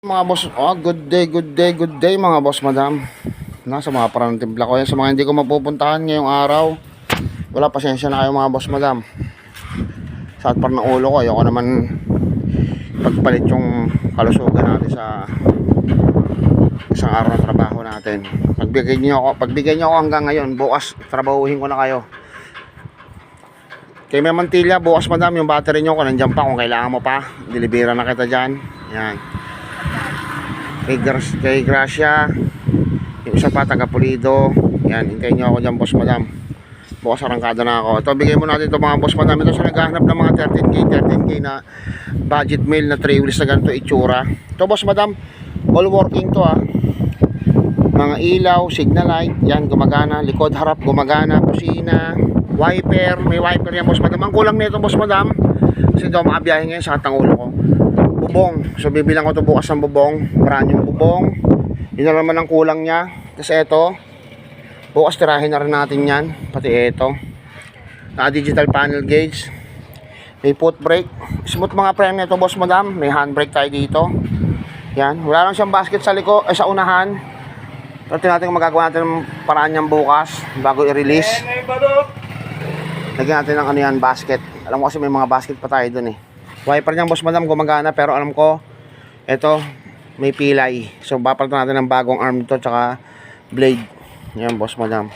Mga boss, good day mga boss, madam. Nasa mga parang timpla ko yan. Sa mga hindi ko mapupuntahan ngayong araw, wala, pasensya na kayo mga boss, madam. Sakit pa ng ulo ko, ayoko naman pagpalit yung kalusugan natin sa isang araw na trabaho natin. Pagbigay niyo ako hanggang ngayon, bukas trabahuhin ko na kayo. Kay May Mantilla, bukas madam, yung battery nyo kung nandiyan pa, kung kailangan mo pa, dilibira na kita dyan. Yan. Kay Gracia, yung isa pa taga Pulido. Yan, hintayin nyo ako dyan boss madam. Bukas arangkada na ako. Ito, bigay mo natin ito mga boss madam. Ito sa naghahanap ng mga 13K na budget meal na 3 wheels na ganito itsura. Ito boss madam, all working to mga ilaw, signal light, yan gumagana, likod harap gumagana, kusina, wiper, may wiper yan boss madam. Ang kulang nito boss madam, kasi daw makabiyahe ngayon sa Tangulo ko, bubong. So bibilang ko ito bukas ng bubong, brand yung bubong, yun na naman ang kulang nya. Tapos ito, bukas tirahin na rin natin yan, pati ito, naka digital panel gauge, may foot brake, smooth mga premyo ito boss madam, may handbrake tayo dito. Yan, wala lang siyang basket sa liko, sa unahan. Ito natin kung magagawa natin ng paraan niyang bukas bago i-release. Lagyan natin ng ano yan, basket. Alam ko kasi may mga basket pa tayo dun eh. Wiper niyang boss madam gumagana, pero alam ko ito may pilay. So papalitan natin ng bagong arm to tsaka blade. Yan boss madam.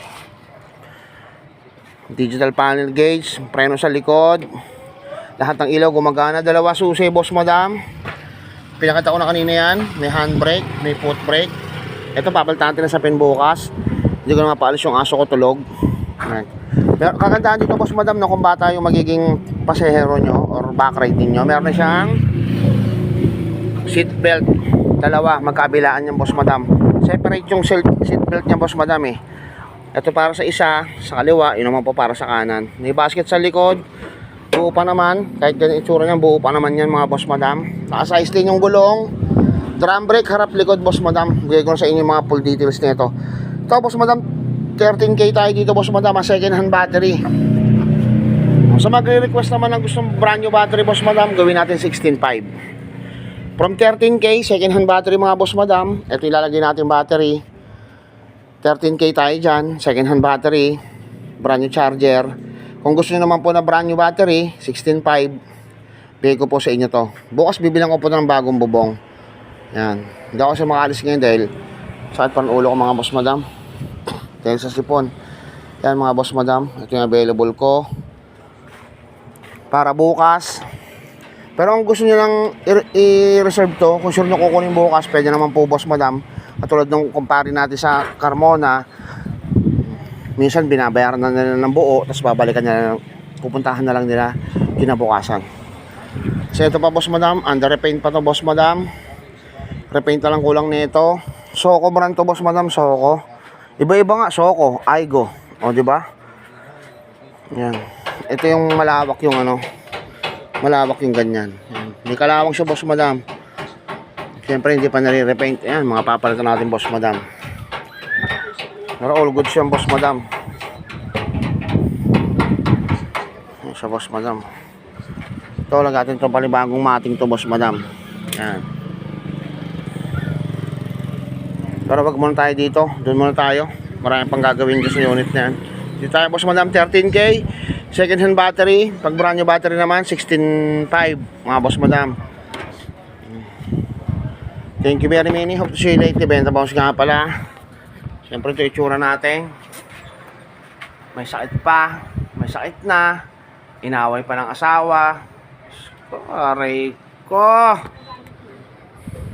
Digital panel gauge, preno sa likod. Lahat ng ilaw gumagana, dalawa susi boss madam. Pinakita ko na kanina yan, may handbrake, may foot brake. Ito papalitan natin sa pin bukas. Hindi ko na mapaalis yung aso ko tulog. Pero kagandahan dito boss madam na kung bata yung magiging pasahero nyo or back riding nyo, meron na siyang seat belt. Dalawa, magkabilaan yung boss madam. Separate yung seat belt niya boss madam eh. Ito para sa isa, sa kaliwa, yun naman po para sa kanan. May basket sa likod. Buo pa naman, kahit ganyan itsura niya, buo pa naman yan mga boss madam. Naka-size din yung gulong. Drum brake, harap likod boss madam. Bigay ko na sa inyo yung mga full details nito. Ito boss madam, 13K tayo dito boss madam, second hand battery. So magre-request naman ng gustong brand new battery boss madam, gawin natin 16.5. From 13K, second hand battery mga boss madam. Ito ilalagay natin battery. 13K tayo dyan, second hand battery, brand new charger. Kung gusto nyo naman po na brand new battery, 16.5, bigay ko po sa inyo to. Bukas bibilang ko po ng bagong bubong. Yan, hindi ako siya makalis ngayon dahil sakit pa ng ulo ko mga boss madam, dahil sa sipon. Yan mga boss madam, ito yung available ko para bukas. Pero kung gusto nyo lang i-reserve to, kung sure nyo kukunin bukas, pwede naman po boss madam. Katulad nung kumpare natin sa Carmona, minsan binabayaran na nila ng buo, tapos babalikan nila, pupuntahan na lang nila kinabukasan. So ito pa boss madam, under repaint pa to boss madam. Repaint na lang kulang nito. Soko brand to boss madam, Soko. Iba-iba nga, Soko, Aigo. O di ba? Yan. Ito yung malawak yung ano. Malawak yung ganyan. Yan. May kalawang siya boss madam. Siyempre hindi pa nare-repaint. Ayan, mga papalitan natin boss madam. Pero all good siya boss madam. Ayan siya boss madam. Ito lang natin itong palibagong mating to boss madam. Yan. Pero wag muna tayo dito, doon muna tayo. Marami pang gagawin dito sa unit na yan. Dito tayo boss madam, 13K, second hand battery. Pag brand new battery naman, 16.5 mga boss madam. Thank you very many, hope to see you later. Benta boss nga pala. Siyempre ito itsura natin. May sakit pa, may sakit na, inaway pa ng asawa. Aray ko.